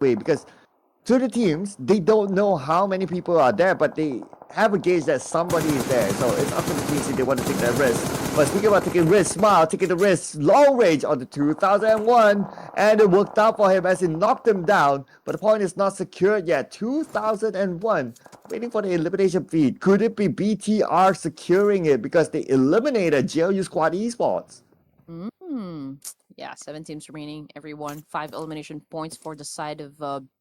way because to the teams, they don't know how many people are there, but they have a gauge that somebody is there. So it's up to the teams if they want to take that risk. But speaking about taking risks, Smile taking the risk, long range on the 2001, and it worked out for him as he knocked him down. But the point is not secured yet. 2001, waiting for the elimination feed. Could it be BTR securing it because they eliminated JLU Squad Esports? Yeah, 7 teams remaining, everyone. 5 elimination points for the side of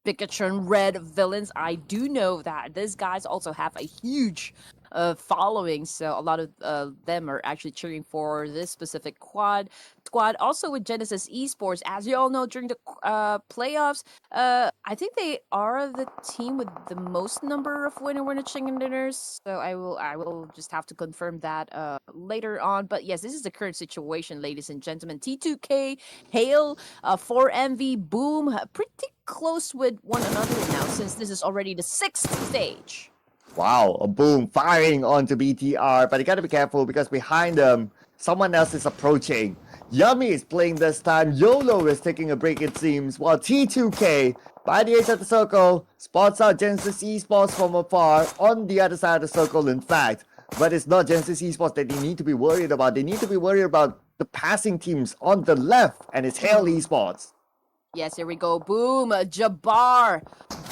Pikachu Red Villains. I do know that these guys also have a huge following, so a lot of them are actually cheering for this specific squad. Also with Genesis Esports, as you all know, during the playoffs, I think they are the team with the most number of winner chicken dinners. So I will just have to confirm that later on. But yes, this is the current situation, ladies and gentlemen. T2K, Hail, 4MV, Boom, pretty close with one another now, since this is already the 6th stage. Wow, a Boom firing onto BTR, but you gotta be careful because behind them, someone else is approaching. Yummy is playing this time, YOLO is taking a break it seems, while T2K, by the edge of the circle, spots out Genesis Esports from afar, on the other side of the circle in fact. But it's not Genesis Esports that they need to be worried about, they need to be worried about the passing teams on the left, and it's Hail Esports. Yes, here we go. Boom. Jabbar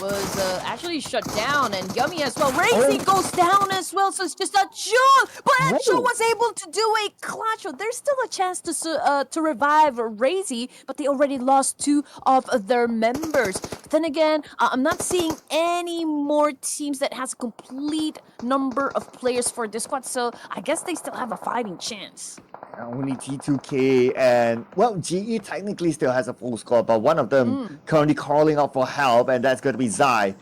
was actually shut down, and Yummy as well. Razy goes down as well, so it's just a jump. But Ancho was able to do a clutch. So there's still a chance to revive Razy, but they already lost 2 of their members. But then again, I'm not seeing any more teams that has a complete number of players for this squad, so I guess they still have a fighting chance. Only T2K and, well, GE technically still has a full squad, but one of them currently calling out for help, and that's going to be Zai.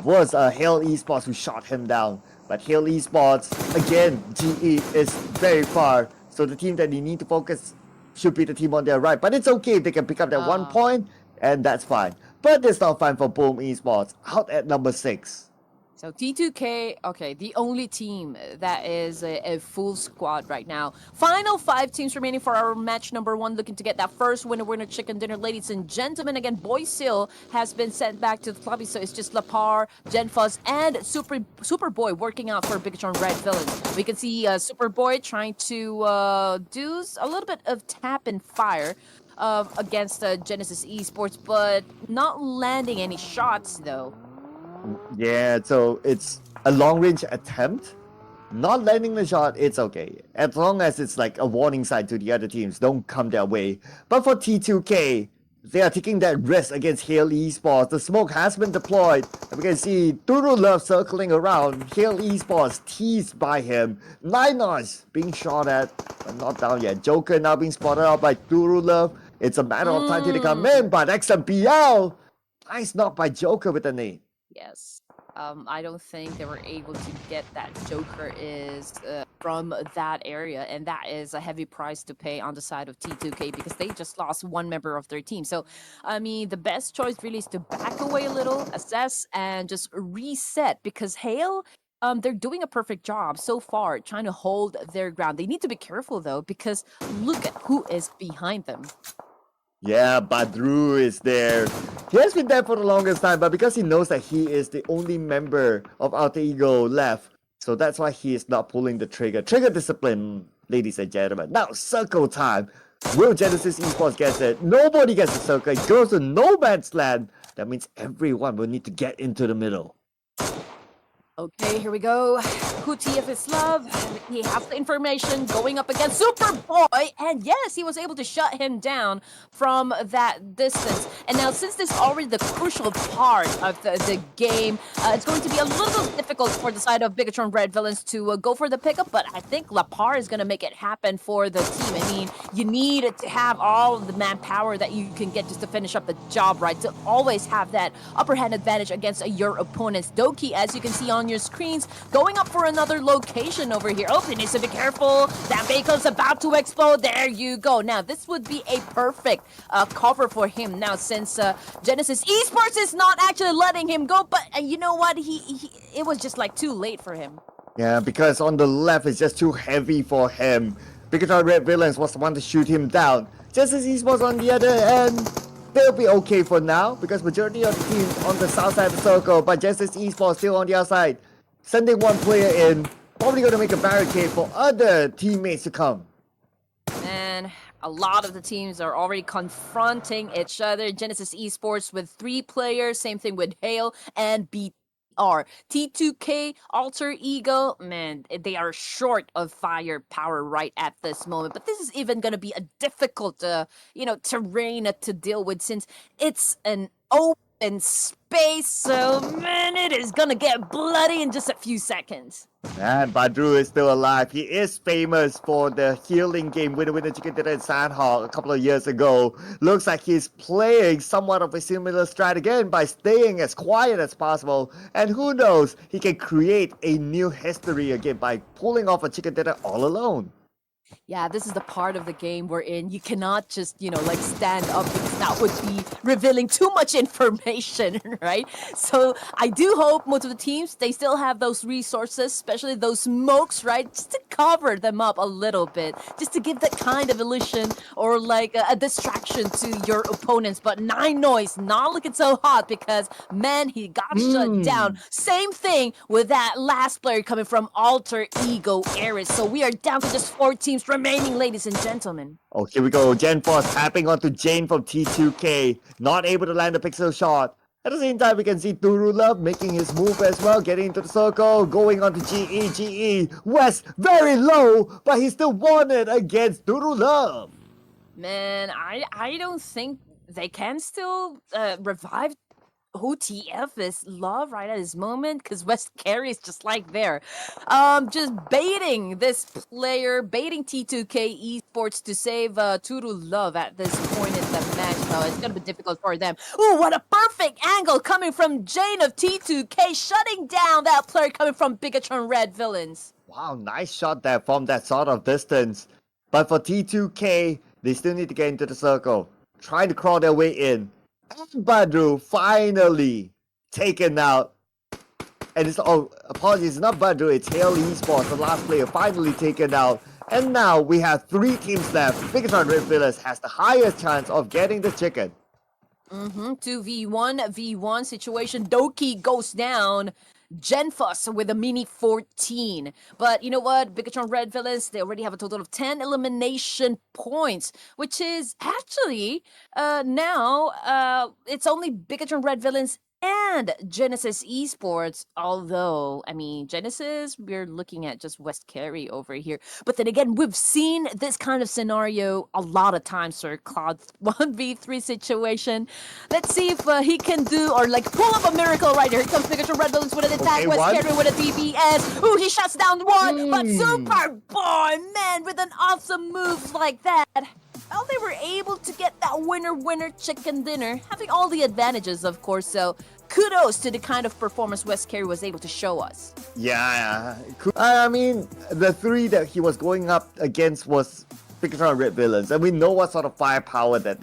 Was Hail Esports who shot him down. But Hail Esports, again, GE is very far, so the team that they need to focus should be the team on their right. But it's okay if they can pick up that 1 point, and that's fine. But it's not fine for Boom Esports, out at number 6. So T2K, okay, the only team that is a full squad right now. Final 5 teams remaining for our match number 1, looking to get that first winner chicken dinner. Ladies and gentlemen, again, Boysil has been sent back to the lobby, so it's just Lapar, Genfos, and Superboy working out for Pikachu Red Villains. We can see Superboy trying to do a little bit of tap and fire against Genesis Esports, but not landing any shots though. Yeah, so it's a long-range attempt. Not landing the shot, it's okay. As long as it's like a warning sign to the other teams, don't come their way. But for T2K, they are taking that risk against Hail Esports. The smoke has been deployed. And we can see Duru Love circling around. Hail Esports teased by him. Ninos being shot at, but not down yet. Joker now being spotted out by Duru Love. It's a matter of time till they come in, but XMPL, nice knock by Joker with the nade. Yes. I don't think they were able to get that Joker is from that area, and that is a heavy price to pay on the side of T2K because they just lost 1 member of their team. So, I mean, the best choice really is to back away a little, assess, and just reset because Hail, they're doing a perfect job so far trying to hold their ground. They need to be careful, though, because look at who is behind them. Yeah, Badru is there. He has been there for the longest time, but because he knows that he is the only member of Alter Ego left, so that's why he is not pulling the trigger. Trigger discipline, ladies and gentlemen. Now, circle time. Will Genesis Esports get it? Nobody gets the circle. It goes to no man's land. That means everyone will need to get into the middle. Okay, here we go. Hootie of his love. He has the information going up against Superboy. And yes, he was able to shut him down from that distance. And now, since this is already the crucial part of the game, it's going to be a little difficult for the side of Pikachu Red Villains to go for the pickup. But I think Lapar is going to make it happen for the team. I mean, you need to have all the manpower that you can get just to finish up the job, right? To always have that upper hand advantage against your opponents. Doki, as you can see on your screens, going up for another location over here. Oh, he needs to be careful. That vehicle's about to explode. There you go. Now, this would be a perfect cover for him now, since Genesis Esports is not actually letting him go. But you know what? It was just like too late for him. Yeah, because on the left it's just too heavy for him. Because our Red Villains was the one to shoot him down. Genesis Esports on the other end, they'll be okay for now because majority of the teams on the south side of the circle, but Genesis Esports still on the outside. Sending one player in, probably going to make a barricade for other teammates to come. And a lot of the teams are already confronting each other. Genesis Esports with 3 players, same thing with Hale and BTR. T2K, Alter Ego, man, they are short of firepower right at this moment. But this is even going to be a difficult, terrain to deal with since it's an open space. So, man, it is going to get bloody in just a few seconds. And Badru is still alive. He is famous for the healing game winner chicken dinner in Sandhawk a couple of years ago. Looks like he's playing somewhat of a similar strat again by staying as quiet as possible. And who knows, he can create a new history again by pulling off a chicken dinner all alone. Yeah, this is the part of the game wherein you cannot just, stand up because that would be revealing too much information, right? So I do hope most of the teams, they still have those resources, especially those smokes, right? Just to cover them up a little bit, just to give that kind of illusion or like a distraction to your opponents. But Nine Noise not looking so hot because, man, he got shut down. Same thing with that last player coming from Alter Ego Ares. So we are down to just 4 teams remaining, ladies and gentlemen. Oh, here we go. Genfos tapping onto Jane from T2K. Not able to land a pixel shot. At the same time, we can see Turu Love making his move as well, getting into the circle, going on to GE. West very low, but he still won it against Turu Love. Man, I don't think they can still revive OTF is love right at this moment because West Carry is just like there. Just baiting this player, baiting T2K Esports to save Turu Love at this point in the match. Now it's gonna be difficult for them. Ooh, what a perfect angle coming from Jane of T2K, shutting down that player coming from Bigatron Red Villains. Wow, nice shot there from that sort of distance. But for T2K, they still need to get into the circle, trying to crawl their way in. And Badru finally taken out. And it's apologies, not Badru, it's Hale Esports, the last player finally taken out. And now we have 3 teams left. Bigatron Red Villas has the highest chance of getting the chicken. 2v1 situation. Doki goes down. Genfos with a mini 14. But you know what? Bigatron Red Villains, they already have a total of 10 elimination points, which is actually now it's only Bigatron Red Villains and Genesis Esports. Although, I mean, Genesis, we're looking at just West Carry over here. But then again, we've seen this kind of scenario a lot of times, Sir Cloud. 1v3 situation. Let's see if he can do or like pull up a miracle right here. Here comes Bigatron Red Villains with an attack. Okay, West one. Carry with a DPS. Ooh, he shuts down one. But Super Boy, man, with an awesome move like that. Well, they were able to get that winner chicken dinner, having all the advantages, of course. So kudos to the kind of performance West Carry was able to show us. Yeah, I mean, the 3 that he was going up against was Bigatron Red Villains, and we know what sort of firepower that